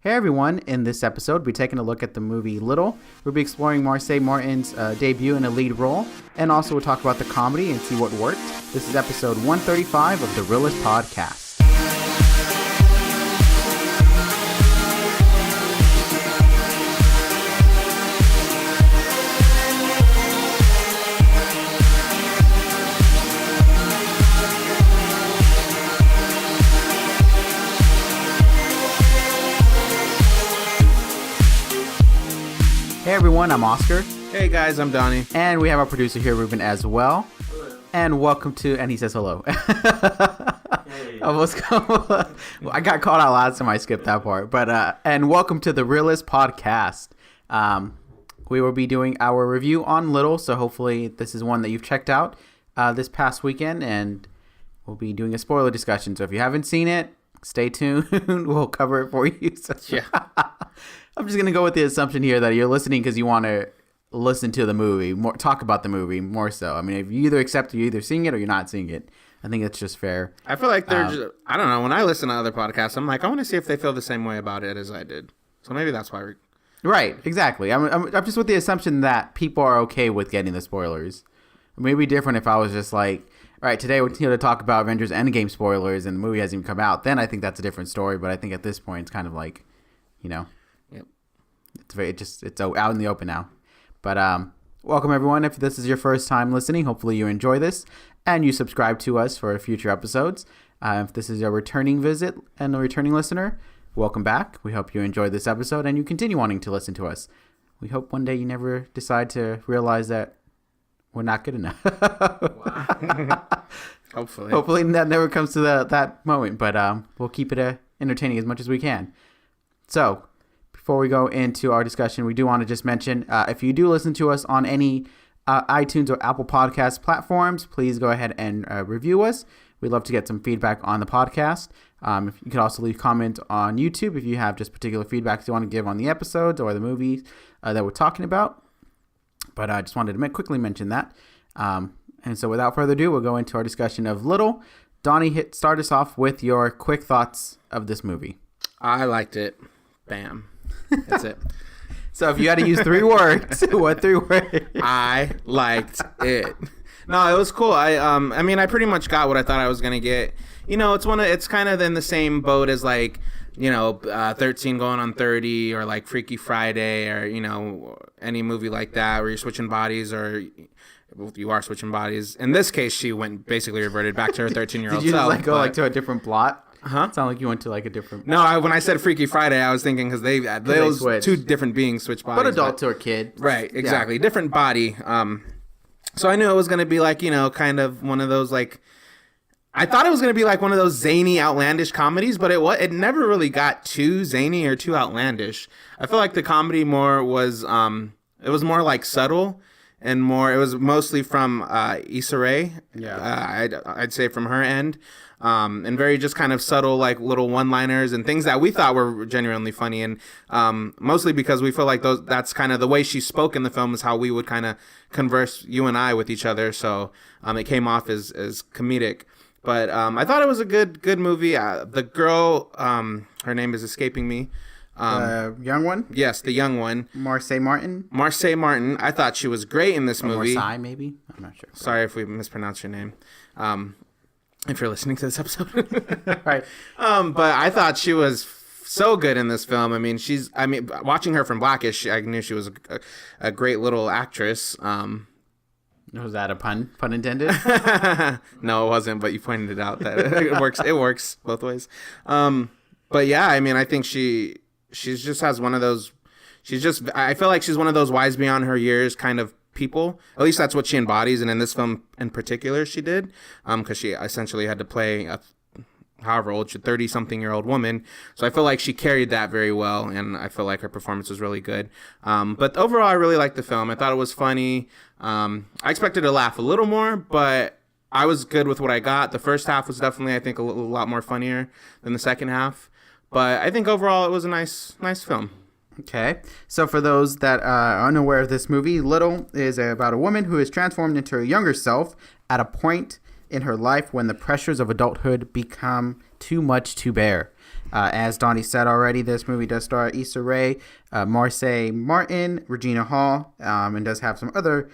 Hey everyone, in this episode, we'll be taking a look at the movie Little. We'll be exploring Marsai Martin's debut in a lead role, and also we'll talk about the comedy and see what worked. This is episode 135 of the Reel-ists podcast. Hey everyone, I'm Oscar. Hey guys, I'm Donnie. And we have our producer here, Ruben, as well. Hello. And welcome to, and he says hello. Hey. Well, I got called out loud, so I skipped that part. But and welcome to the Reel-ists podcast. We will be doing our review on Little, so hopefully this is one that you've checked out this past weekend, and we'll be doing a spoiler discussion. So if you haven't seen it, stay tuned. We'll cover it for you. So. Yeah. I'm just going to go with the assumption here that you're listening because you want to listen to the movie, talk about the movie more so. I mean, if you either accept you're either seeing it or you're not seeing it, I think that's just fair. I feel like they're just, I don't know, when I listen to other podcasts, I'm like, I want to see if they feel the same way about it as I did. So maybe that's why Right, exactly. I'm just with the assumption that people are okay with getting the spoilers. It may be different if I was just like, all right, today we're here to talk about Avengers Endgame spoilers and the movie hasn't even come out. Then I think that's a different story, but I think at this point it's kind of like, you know. It's out in the open now. But welcome everyone. If this is your first time listening, hopefully you enjoy this and you subscribe to us for future episodes. If this is a returning visit and a returning listener, welcome back. We hope you enjoyed this episode and you continue wanting to listen to us. We hope one day you never decide to realize that we're not good enough. Hopefully that never comes to that moment. But we'll keep it entertaining as much as we can. So before we go into our discussion, we do want to just mention, if you do listen to us on any iTunes or Apple Podcast platforms, please go ahead and review us. We'd love to get some feedback on the podcast. If you could also leave comments on YouTube if you have just particular feedback you want to give on the episodes or the movies that we're talking about. But I just wanted to quickly mention that. And so without further ado, we'll go into our discussion of Little. Donnie, start us off with your quick thoughts of this movie. I liked it. Bam. That's it. So if you had to use 3 words, what 3 words? I liked it. No, it was cool. I mean, I pretty much got what I thought I was gonna get. You know, it's kind of in the same boat as like, you know, 13 going on 30 or like Freaky Friday or, you know, any movie like that where you're switching bodies or you are switching bodies. In this case, she basically reverted back to her 13-year-old self. Did you just go to a different plot? Huh? It sounded like you went to like a different. No, when I said Freaky Friday, I was thinking because those two different beings switch bodies. But adult or kid. Right, exactly. Yeah. Different body. So I knew it was going to be like, you know, kind of one of those like. I thought it was going to be like one of those zany, outlandish comedies, but it never really got too zany or too outlandish. I feel like the comedy was more like subtle and more. It was mostly from Issa. Yeah, I'd say from her end. And very just kind of subtle, like little one-liners and things that we thought were genuinely funny, and mostly because we feel like that's kind of the way she spoke in the film is how we would kind of converse, you and I, with each other. So it came off as comedic. But I thought it was a good movie. The girl, her name is escaping me. Young one? Yes, the young one. Marsai Martin. I thought she was great in this movie. Marsai, maybe? I'm not sure. Sorry if we mispronounced your name. If you're listening to this episode. Right. But I thought she was so good in this film. I mean, watching her from Blackish, I knew she was a great little actress. Was that a pun intended? No, it wasn't, but you pointed it out that it works both ways. But yeah, I mean, I think she just has one of those, I feel like she's one of those wise beyond her years kind of people. At least that's what she embodies, and in this film in particular she did, because she essentially had to play a however old, 30-something-year-old woman. So I feel like she carried that very well, and I feel like her performance was really good. But overall, I really liked the film. I thought it was funny. I expected to laugh a little more, but I was good with what I got. The first half was definitely, I think, a lot more funnier than the second half. But I think overall it was a nice film. Okay, so for those that are unaware of this movie, Little is about a woman who is transformed into her younger self at a point in her life when the pressures of adulthood become too much to bear. As Donnie said already, this movie does star Issa Rae, Marsai Martin, Regina Hall, and does have some other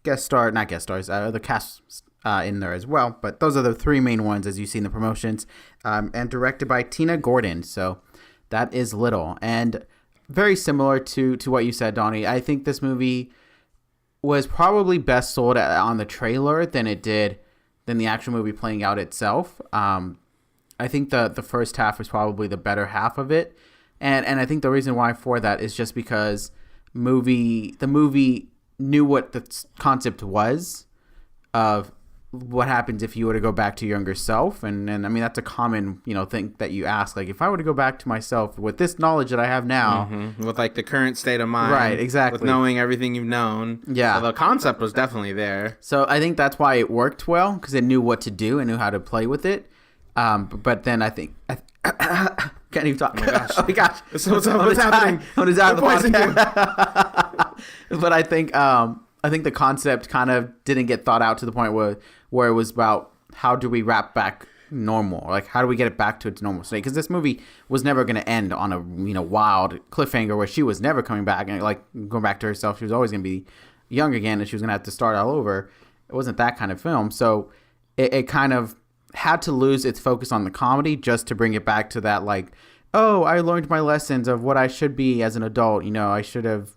other casts in there as well. But those are the three main ones, as you see in the promotions, and directed by Tina Gordon. So that is little. And very similar to what you said, Donnie. I think this movie was probably best sold on the trailer than the actual movie playing out itself. I think the first half was probably the better half of it. And I think the reason why for that is just because the movie knew what the concept was of what happens if you were to go back to your younger self. And I mean, that's a common, thing that you ask. Like, if I were to go back to myself with this knowledge that I have now. Mm-hmm. With, like, the current state of mind. Right, exactly. With knowing everything you've known. Yeah. So the concept was definitely there. So I think that's why it worked well, because it knew what to do and knew how to play with it. But then I think... can't even talk. Oh, my gosh. Oh, my gosh. So what's happening? What is out of the podcast? But I think the concept kind of didn't get thought out to the point where it was about how do we wrap back normal, like how do we get it back to its normal state, because this movie was never going to end on a wild cliffhanger where she was never coming back and like going back to herself. She was always going to be young again and she was going to have to start all over. It wasn't that kind of film, so it kind of had to lose its focus on the comedy just to bring it back to that, like, oh, I learned my lessons of what I should be as an adult. I should have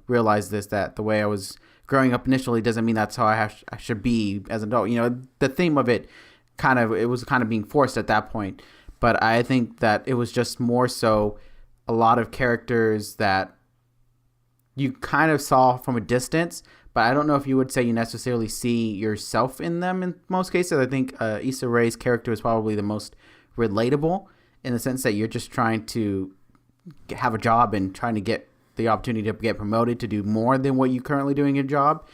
realized that the way I was growing up initially doesn't mean that's how I should be as an adult. The theme of it was kind of being forced at that point. But I think that it was just more so a lot of characters that you kind of saw from a distance, but I don't know if you would say you necessarily see yourself in them in most cases. I think Issa Rae's character is probably the most relatable in the sense that you're just trying to have a job and trying to get the opportunity to get promoted to do more than what you're currently doing in your job.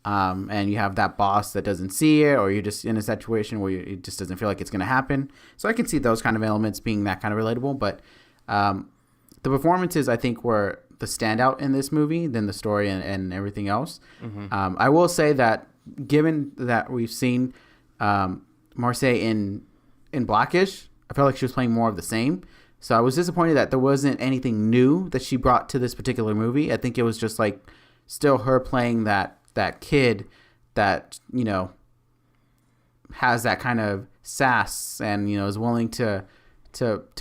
And you have that boss that doesn't see it, or you're just in a situation where it just doesn't feel like it's going to happen. So I can see those kind of elements being that kind of relatable. But the performances, I think, were the standout in this movie than the story and everything else. Mm-hmm. I will say that given that we've seen Marsai in Blackish, I felt like she was playing more of the same. So I was disappointed that there wasn't anything new that she brought to this particular movie. I think it was just like still her playing that kid that, has that kind of sass and, is willing to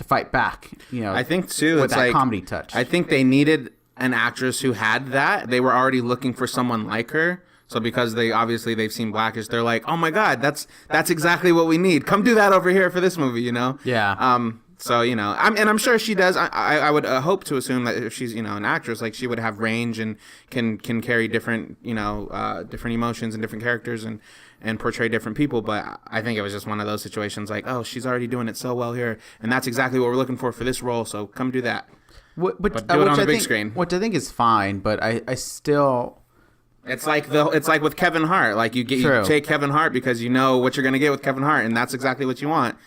fight back, I think too, with it's that like comedy touch. I think they needed an actress who had that. They were already looking for someone like her. So because they've seen Blackish, they're like, oh my God, that's exactly what we need. Come do that over here for this movie, Yeah. So, I'm sure she does. I would hope to assume that if she's, an actress, like she would have range and can carry different, different emotions and different characters and portray different people. But I think it was just one of those situations like, oh, she's already doing it so well here. And that's exactly what we're looking for this role. So come do that. But do it on the big screen. Which I think is fine, but I still... It's like with Kevin Hart. Like you take Kevin Hart because you know what you're going to get with Kevin Hart, and that's exactly what you want.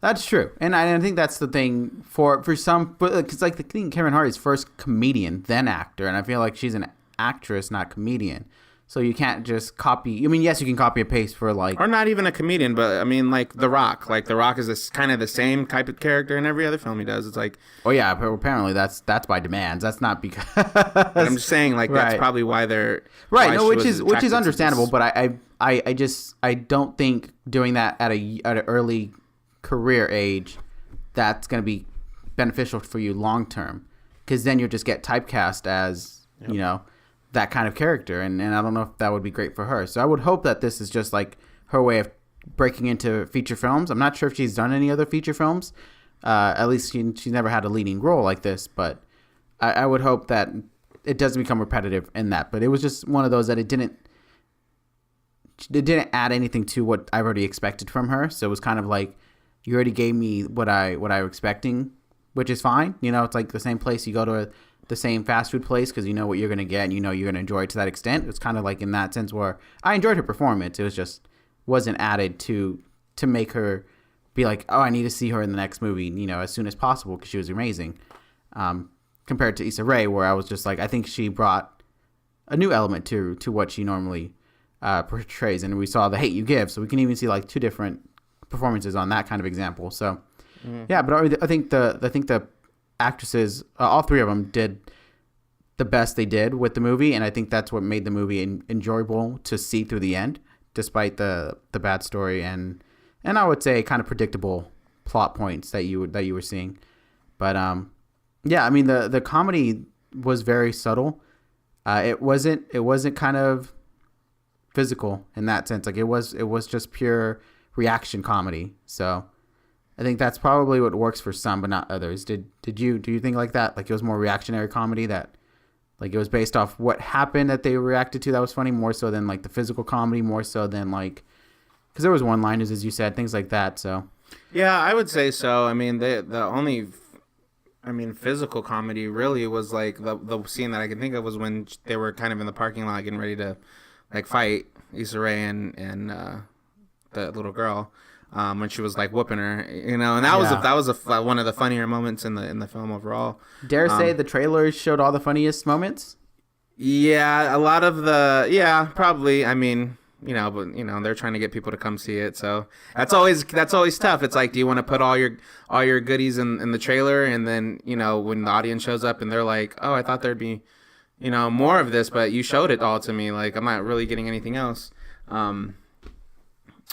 That's true, and I think that's the thing for some, because like the thing, Kevin Hart is first comedian, then actor, and I feel like she's an actress, not comedian. So you can't just copy. I mean, yes, you can copy and paste for like, or not even a comedian, but I mean, like The Rock. Like The Rock is this kind of the same type of character in every other film he does. It's like, oh yeah, apparently that's by demands. That's not because. But I'm just saying, like that's probably why they're right. No, which is understandable, but I don't think doing that at an early career age, that's going to be beneficial for you long term, because then you'll just get typecast as that kind of character, and I don't know if that would be great for her. So I would hope that this is just like her way of breaking into feature films. I'm not sure if she's done any other feature films. At least she's never had a leading role like this, but I would hope that it doesn't become repetitive in that. But it was just one of those that it didn't add anything to what I already expected from her. So it was kind of like, you already gave me what I was expecting, which is fine. It's like the same place you go to the same fast food place because you know what you're going to get and you're going to enjoy it to that extent. It's kind of like in that sense where I enjoyed her performance. It was just wasn't added to make her be like, oh, I need to see her in the next movie, as soon as possible, because she was amazing. Compared to Issa Rae, where I was just like, I think she brought a new element to what she normally portrays. And we saw The Hate U Give, so we can even see like two different performances on that kind of example. So Yeah, but I think the actresses, all three of them, did the best they did with the movie, and I think that's what made the movie enjoyable to see through the end, despite the bad story and I would say kind of predictable plot points that you were seeing. But yeah, I mean the comedy was very subtle. It wasn't kind of physical in that sense. Like it was just pure reaction comedy. So I think that's probably what works for some, but not others. Do you think like that? Like it was more reactionary comedy, that like it was based off what happened that they reacted to that was funny, more so than like the physical comedy, more so than like, because there was one-liners, as you said, things like that. So yeah, I would say so. I mean, the only, I mean, physical comedy really was like the scene that I can think of was when they were kind of in the parking lot getting ready to like fight Issa Rae and the little girl. When she was like whooping her, and that was one of the funnier moments in the film overall. Dare say the trailers showed all the funniest moments. Yeah, a lot of probably. I mean, but they're trying to get people to come see it, so that's always tough. It's like, do you want to put all your goodies in the trailer, and then when the audience shows up and they're like, oh, I thought there'd be more of this, but you showed it all to me. Like I'm not really getting anything else.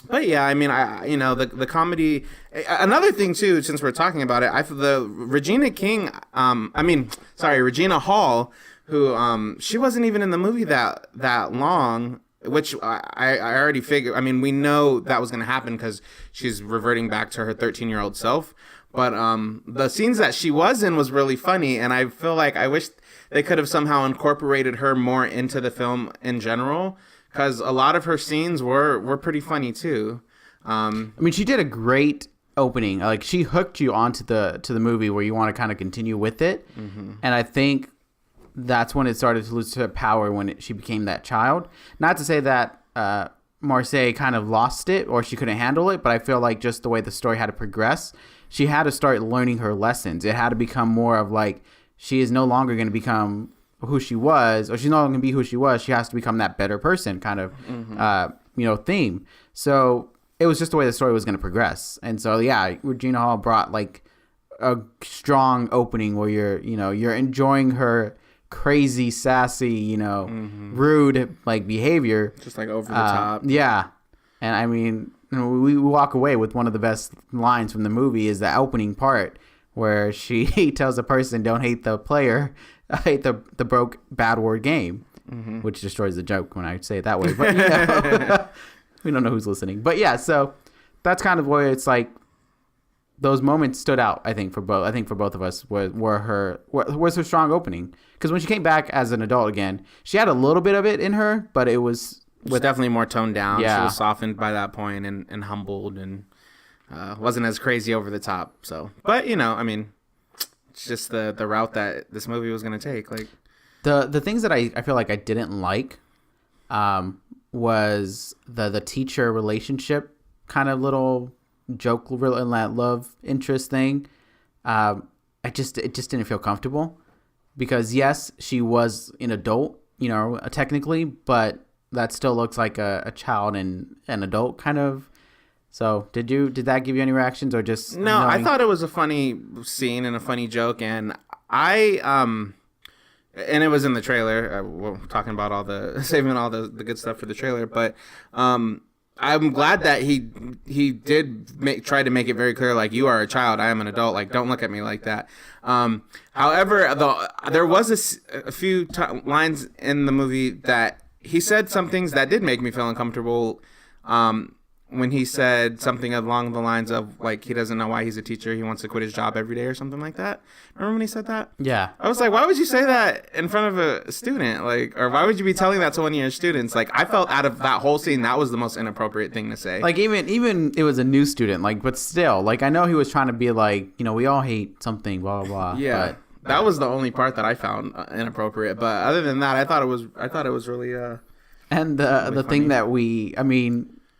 But yeah, I mean, the comedy. Another thing too, since we're talking about it, Regina Hall, who she wasn't even in the movie that long, which I already figured. I mean, we know that was going to happen because she's reverting back to her 13-year-old self. But the scenes that she was in was really funny, and I feel like I wish they could have somehow incorporated her more into the film in general. Because a lot of her scenes were pretty funny too. I mean, she did a great opening. Like she hooked you onto the movie where you want to kind of continue with it. Mm-hmm. And I think that's when it started to lose her power, when she became that child. Not to say that Marsai kind of lost it or she couldn't handle it, but I feel like just the way the story had to progress, she had to start learning her lessons. It had to become more of like, she is no longer going to become who she was, or she's not going to be who she was. She has to become that better person kind of, theme. So it was just the way the story was going to progress. And so, yeah, Regina Hall brought like a strong opening where you're enjoying her crazy, sassy, rude like behavior. Just like over the top. Yeah. And I mean, we walk away with one of the best lines from the movie is the opening part where she tells a person, don't hate the player, I hate the broke bad word game, which destroys the joke when I say it that way. But we don't know who's listening. But yeah, so that's kind of where it's like those moments stood out. I think for both of us was her strong opening, because when she came back as an adult again, she had a little bit of it in her, but it was definitely more toned down. Yeah. She was softened by that point and humbled and wasn't as crazy over the top. So, but I mean, it's just the route that this movie was going to take. Like the things that I feel like I didn't like was the teacher relationship kind of little joke, love interest thing. It just didn't feel comfortable, because yes, she was an adult, technically, but that still looks like a child and an adult kind of. So did that give you any reactions, or just no? I thought it was a funny scene and a funny joke, and and it was in the trailer. We're talking about saving all the good stuff for the trailer, but I'm glad that he did try to make it very clear, like, you are a child, I am an adult, like, don't look at me like that. However, there was a few lines in the movie that he said some things that did make me feel uncomfortable. When he said something along the lines of, like, he doesn't know why he's a teacher, he wants to quit his job every day or something like that. Remember when he said that? Yeah. I was like, why would you say that in front of a student? Like, or why would you be telling that to one of your students? Like, I felt out of that whole scene, that was the most inappropriate thing to say. Like, even it was a new student, like, but still, like, I know he was trying to be like, we all hate something, blah, blah, blah. Yeah. But that was the only part that I found inappropriate. But other than that, I thought it was really and the thing that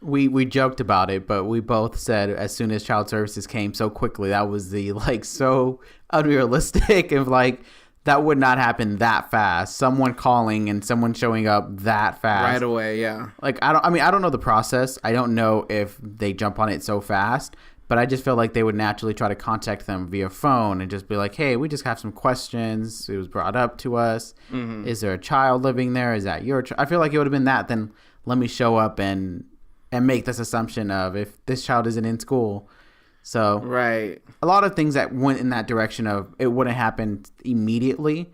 we joked about it, but we both said as soon as child services came so quickly, that was the like so unrealistic of like that would not happen that fast. Someone calling and someone showing up that fast right away. Yeah. Like I don't know the process. I don't know if they jump on it so fast, But I just feel like they would naturally try to contact them via phone and just be like, hey, we just have some questions. It was brought up to us. Mm-hmm. Is there a child living there? Is that your child? I feel like it would have been that. Then let me show up and make this assumption of if this child isn't in school. So right. A lot of things that went in that direction of it wouldn't happen immediately.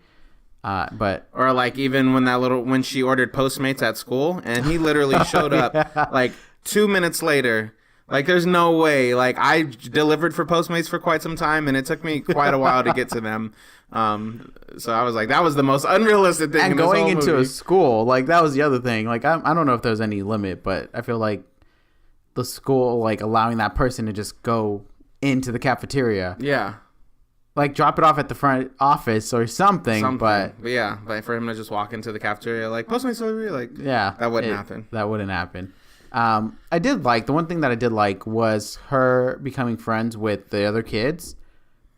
But or like even when she ordered Postmates at school and he literally showed up like 2 minutes later. Like, there's no way. Like, I delivered for Postmates for quite some time, and it took me quite a while to get to them. So I was like, that was the most unrealistic thing. And in going this whole into movie. a school, like, that was the other thing. Like, I don't know if there's any limit, but I feel like the school, like, allowing that person to just go into the cafeteria. Yeah. Like, drop it off at the front office or something. But yeah, but for him to just walk into the cafeteria, like, Postmates delivery, like, yeah, that wouldn't happen. That wouldn't happen. I did like, the one thing that I did like was her becoming friends with the other kids,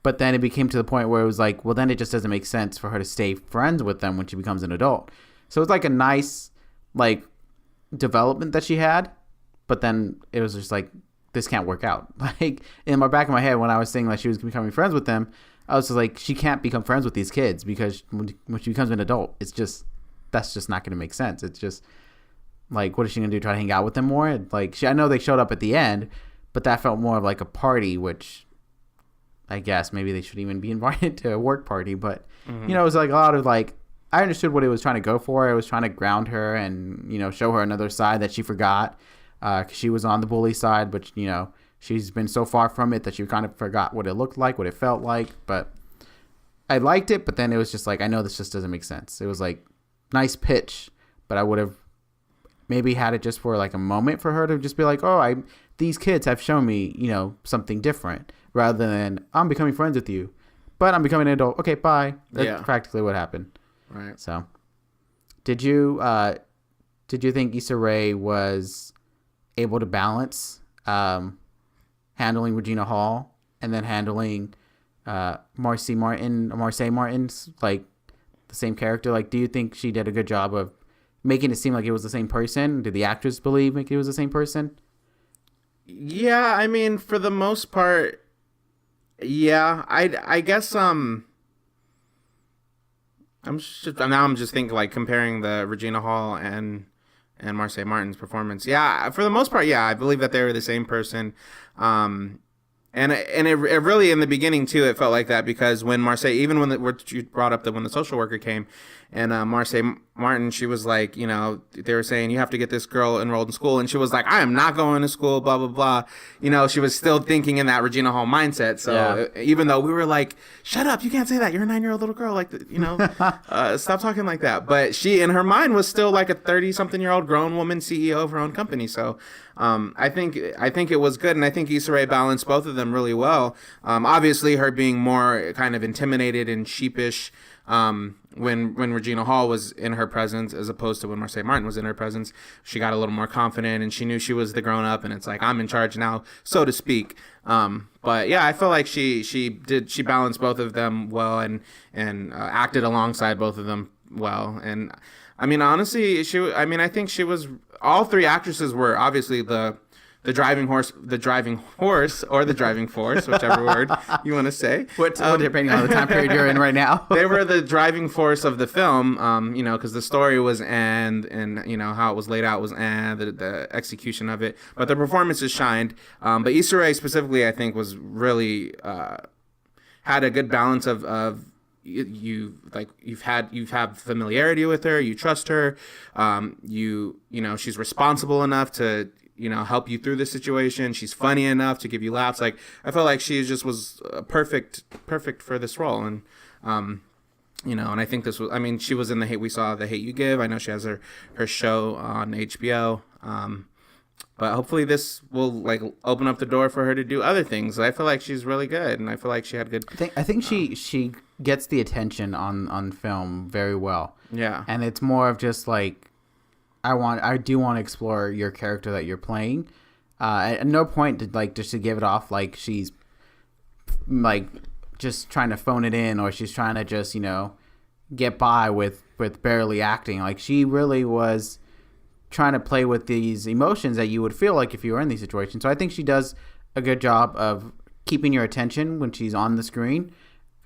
but then it became to the point where it was like, well, then it just doesn't make sense for her to stay friends with them when she becomes an adult. So it was like a nice, like, development that she had, but then it was just like, this can't work out. Like, in my back of my head, when I was saying like she was becoming friends with them, I was just like, she can't become friends with these kids because when she becomes an adult, that's just not going to make sense. It's just, like, what is she going to do? Try to hang out with them more? Like, I know they showed up at the end, but that felt more of like a party, which I guess maybe they should even be invited to a work party. But, you know, it was like a lot of like, I understood what it was trying to go for. It was trying to ground her and, you know, show her another side that she forgot. Because she was on the bully side, but, you know, she's been so far from it that she kind of forgot what it looked like, what it felt like. But I liked it, but then it was just like, I know this just doesn't make sense. It was like, nice pitch, but I would have maybe had it just for like a moment for her to just be like, oh, these kids have shown me, you know, something different, rather than I'm becoming friends with you, but I'm becoming an adult. Okay, bye. That's practically what happened. Right. So, did you think Issa Rae was able to balance handling Regina Hall and then handling Marsai Martin's like the same character? Like, do you think she did a good job of making it seem like it was the same person? Did the actress believe it was the same person? Yeah, I mean, for the most part, yeah. I guess I'm just thinking like comparing the Regina Hall and Marsai Martin's performance. Yeah, for the most part, yeah, I believe that they were the same person. And it really, in the beginning too, it felt like that, because when Marsai, even when you brought up that when the social worker came, and Marsai Martin, she was like, you know, they were saying you have to get this girl enrolled in school, and she was like, I am not going to school, blah blah blah. You know, she was still thinking in that Regina Hall mindset. So even though we were like, shut up, you can't say that, you're a 9-year-old little girl, like, you know, stop talking like that. But she, in her mind, was still like a 30-something-year-old grown woman CEO of her own company. So I think it was good, and I think Issa Rae balanced both of them really well. Obviously, her being more kind of intimidated and sheepish when Regina Hall was in her presence, as opposed to when Marsai Martin was in her presence. She got a little more confident, and she knew she was the grown up, and it's like, I'm in charge now, so to speak. But yeah, I feel like she balanced both of them well, and acted alongside both of them well. And I mean, honestly, I think she was. All three actresses were obviously the driving horse, or the driving force, whichever word you want to say. Depending on the time period you're in right now. They were the driving force of the film, you know, because the story was and you know how it was laid out was the execution of it, but the performances shined. But Issa Rae specifically, I think, was really had a good balance of. You have familiarity with her, you trust her, you know, she's responsible enough to, you know, help you through the situation. She's funny enough to give you laughs. Like, I felt like she just was perfect for this role. And you know, and I think this was, I mean, she was in we saw The Hate U Give. I know she has her show on HBO. But hopefully this will like open up the door for her to do other things. I feel like she's really good, and I feel like she had good. I think she gets the attention on film very well. Yeah, and it's more of just like I do want to explore your character that you're playing. At no point did like just to give it off like she's like just trying to phone it in, or she's trying to just, you know, get by with barely acting. Like, she really was trying to play with these emotions that you would feel like if you were in these situations. So I think she does a good job of keeping your attention when she's on the screen,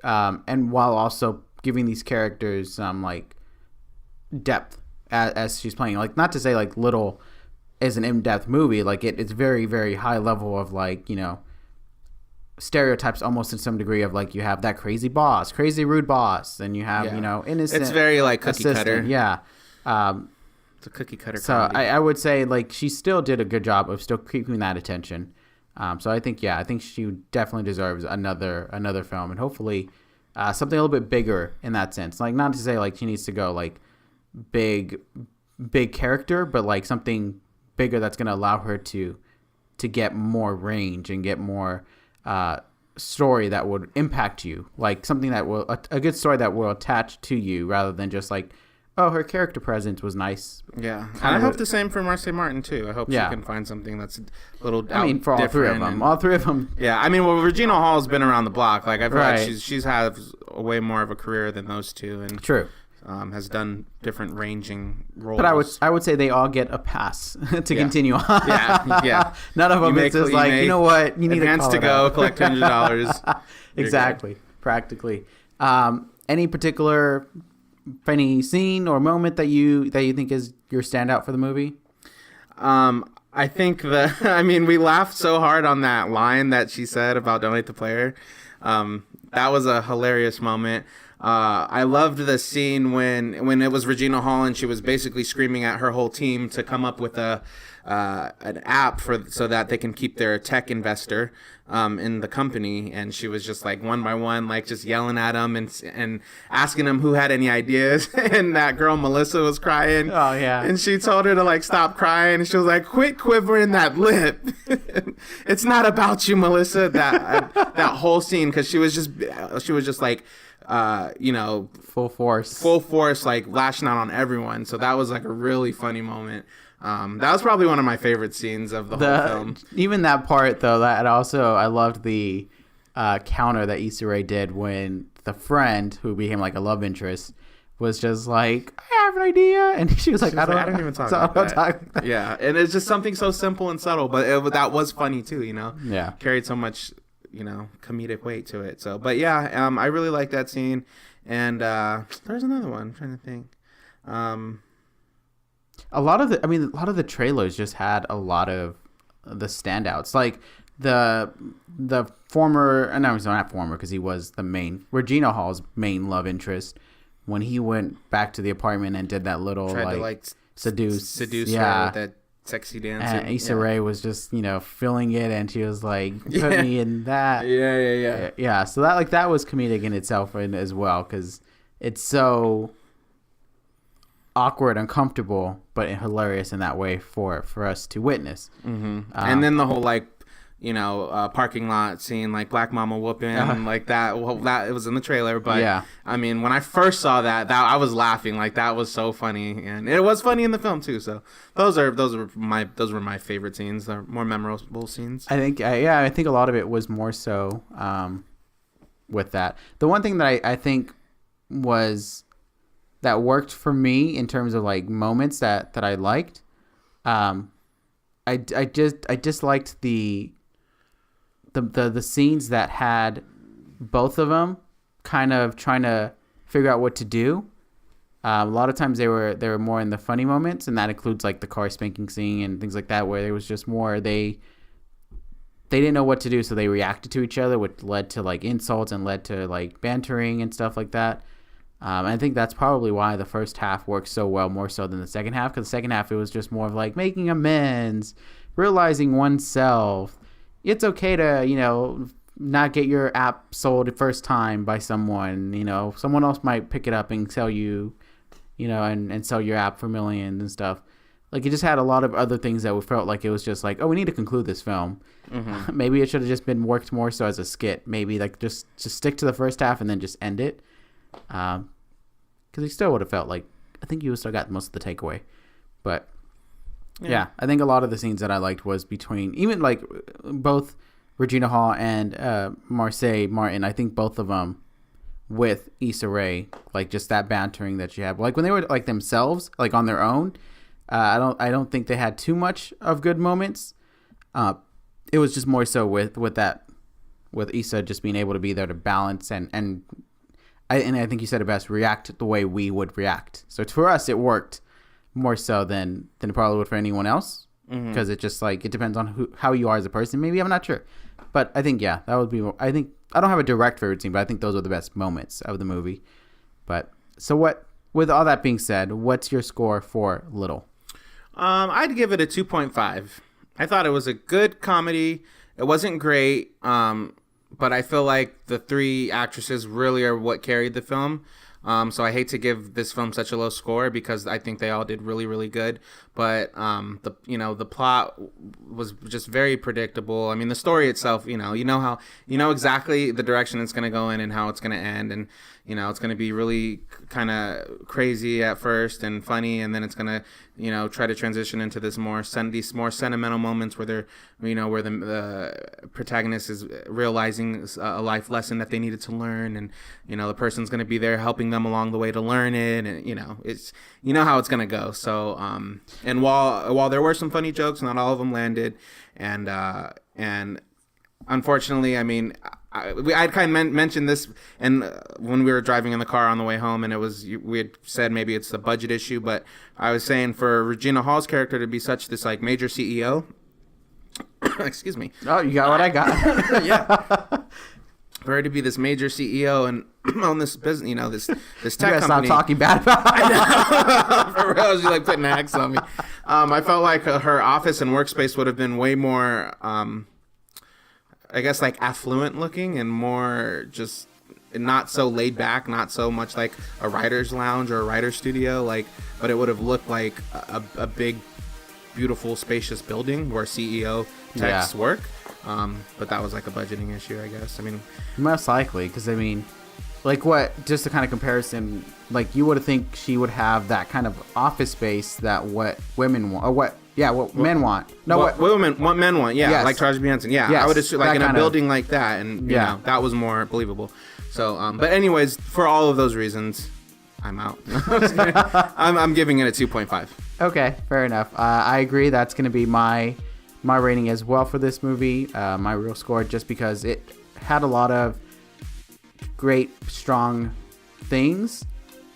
and while also giving these characters some like depth as she's playing. Like, not to say like Little is an in-depth movie, like it's very, very high level of like, you know, stereotypes almost in some degree of like you have that crazy boss, crazy rude boss, and you have, you know, innocent. It's very like cookie assistant. cutter. Yeah. It's a cookie cutter. So comedy. I would say like she still did a good job of still keeping that attention. So I think she definitely deserves another film, and hopefully something a little bit bigger in that sense. Like, not to say like she needs to go like big character, but like something bigger that's going to allow her to get more range and get more story that would impact you, like something that will a good story that will attach to you rather than just like, oh, her character presence was nice. Yeah, and I hope the same for Marsai Martin too. I hope she can find something that's a little. I mean, for all three of them. Yeah, I mean, well, Regina Hall's been around the block. Like, I feel like she's had a way more of a career than those two, and true. Has done different ranging roles. But I would say they all get a pass to continue on. Yeah. None of them is just like, you know what, you need to go collect $100. Exactly, practically. Any particular funny scene or moment that you think is your standout for the movie? I think we laughed so hard on that line that she said about donate the player. That was a hilarious moment. I loved the scene when it was Regina Hall and she was basically screaming at her whole team to come up with an app so that they can keep their tech investor in the company, and she was just like one by one, like just yelling at them and asking them who had any ideas, and that girl Melissa was crying. Oh yeah. And she told her to like stop crying, and she was like, quit quivering that lip. It's not about you, Melissa. That whole scene, because she was just like full force, like lashing out on everyone. So that was like a really funny moment. That was probably one of my favorite scenes of the whole film. Even that part though, that also, I loved the counter that Issa Rae did when the friend who became like a love interest was just like, I have an idea, and she was like, I don't even talk about that. Yeah, and it's just something so simple and subtle, but that was funny too, you know. Yeah, carried so much, you know, comedic weight to it. So, but yeah, I really like that scene. And there's another one. I'm trying to think. A lot of the trailers just had a lot of the standouts. Like the former, no, he's not former because he was the main Regina Hall's main love interest. When he went back to the apartment and did that little seduce her with that sexy dance. And Issa Rae was just, you know, feeling it, and she was like, put me in that. Yeah. So that was comedic in itself as well, because it's so awkward, uncomfortable, but hilarious in that way for us to witness. Mm-hmm. And then the whole parking lot scene, like Black Mama whooping, like that. Well, that it was in the trailer, but yeah. I mean, when I first saw that I was laughing. Like, that was so funny, and it was funny in the film too. So those were my favorite scenes. They're more memorable scenes. I think a lot of it was more so with that. The one thing that I think was that worked for me in terms of like moments that I liked. I just liked the scenes that had both of them kind of trying to figure out what to do. A lot of times they were more in the funny moments, and that includes like the car spanking scene and things like that, where there was just more they didn't know what to do, so they reacted to each other, which led to like insults and led to like bantering and stuff like that. I think that's probably why the first half worked so well, more so than the second half, because the second half it was just more of like making amends, realizing oneself. It's okay to, you know, not get your app sold the first time by someone. You know, someone else might pick it up and sell you, you know, and sell your app for millions and stuff. Like, it just had a lot of other things that we felt like it was just like, oh, we need to conclude this film. Mm-hmm. Maybe it should have just been worked more so as a skit. Maybe like just stick to the first half and then just end it. Because he still would have felt like, I think you still got most of the takeaway. But yeah, I think a lot of the scenes that I liked was between, even like both Regina Hall and Marsai Martin. I think both of them with Issa Rae, like just that bantering that you have, like when they were like themselves, like on their own. I don't think they had too much of good moments. it was just more so with Issa just being able to be there to balance and I think you said it best, react the way we would react. So for us, it worked more so than it probably would for anyone else, because it just like it depends on how you are as a person. Maybe, I'm not sure, but I think that would be. I think I don't have a direct favorite scene, but I think those are the best moments of the movie. But so what? With all that being said, what's your score for Little? I'd give it a 2.5. I thought it was a good comedy. It wasn't great. But I feel like the three actresses really are what carried the film. So I hate to give this film such a low score because I think they all did really, really good. But the plot was just very predictable. I mean, the story itself, you know exactly the direction it's going to go in and how it's going to end, and it's going to be really kind of crazy at first and funny, and then it's going to try to transition into these more sentimental moments where where the protagonist is realizing a life lesson that they needed to learn, and the person's going to be there helping them along the way to learn it, and it's how it's going to go. So and while there were some funny jokes, not all of them landed, and unfortunately, I mean, I kind of mentioned this, and when we were driving in the car on the way home, and we had said maybe it's a budget issue, but I was saying for Regina Hall's character to be such this like major CEO, excuse me. Oh, you got what I got. Yeah. For her to be this major CEO and own this business, this tech company. Stop talking bad about it. I know. For real, she's like putting an X on me. I felt like her office and workspace would have been way more, I guess, like affluent looking and more just not so laid back, not so much like a writer's lounge or a writer's studio, but it would have looked like a big, beautiful, spacious building where CEO techs work. But that was like a budgeting issue, I guess. I mean, most likely, because I mean, like just a kind of comparison, like you would think she would have that kind of office space that what women want, or what men want. No, what men want. Yeah, yes. Like Charles Manson. Yeah, yes, I would assume like in a building like that, and that was more believable. So, but anyways, for all of those reasons, I'm out. I'm giving it a 2.5. Okay, fair enough. I agree. That's going to be my rating as well for this movie. My real score, just because it had a lot of great, strong things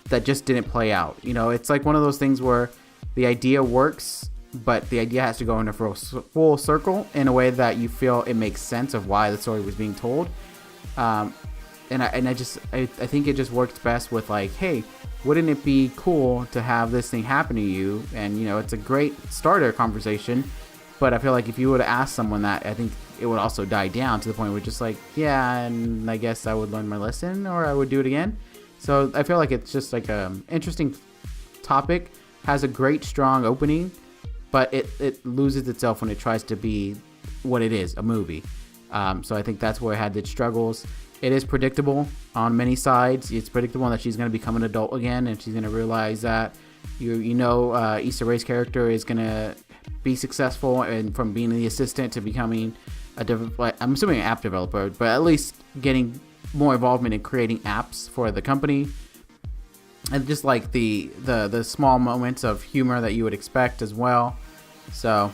that just didn't play out. It's like one of those things where the idea works, but the idea has to go in a full circle in a way that you feel it makes sense of why the story was being told. I think it just works best with like, hey, wouldn't it be cool to have this thing happen to you? And it's a great starter conversation, but I feel like if you would have asked someone that, I think it would also die down to the point where just like, yeah, and I guess I would learn my lesson or I would do it again. So I feel like it's just like a interesting topic, has a great strong opening, but it loses itself when it tries to be what it is, a movie. So I think that's where it had its struggles. It is predictable on many sides. It's predictable that she's going to become an adult again, and she's going to realize that Issa Rae's character is going to be successful, and from being the assistant to becoming I'm assuming an app developer, but at least getting more involvement in creating apps for the company. And just like the small moments of humor that you would expect as well. So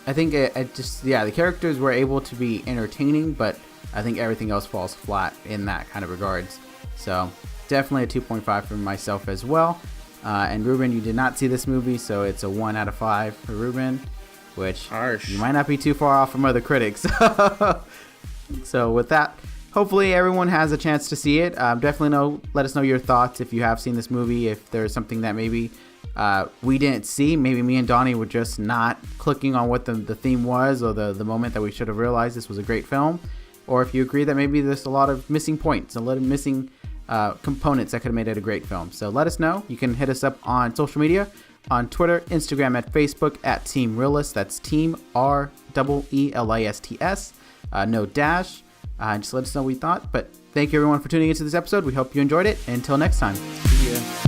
I think the characters were able to be entertaining, but I think everything else falls flat in that kind of regards. So definitely a 2.5 for myself as well. And Ruben, you did not see this movie, so it's a 1 out of 5 for Ruben, which harsh. You might not be too far off from other critics. So with that, hopefully everyone has a chance to see it. Definitely let us know your thoughts if you have seen this movie, if there's something that maybe we didn't see. Maybe me and Donnie were just not clicking on what the theme was, or the moment that we should have realized this was a great film. Or if you agree that maybe there's a lot of missing points, a lot of missing components that could have made it a great film. So let us know. You can hit us up on social media, on Twitter, Instagram, at Facebook at Team Reel-ists. That's Team REELISTS. No dash. Just let us know what you thought. But thank you everyone for tuning into this episode. We hope you enjoyed it. Until next time. See ya.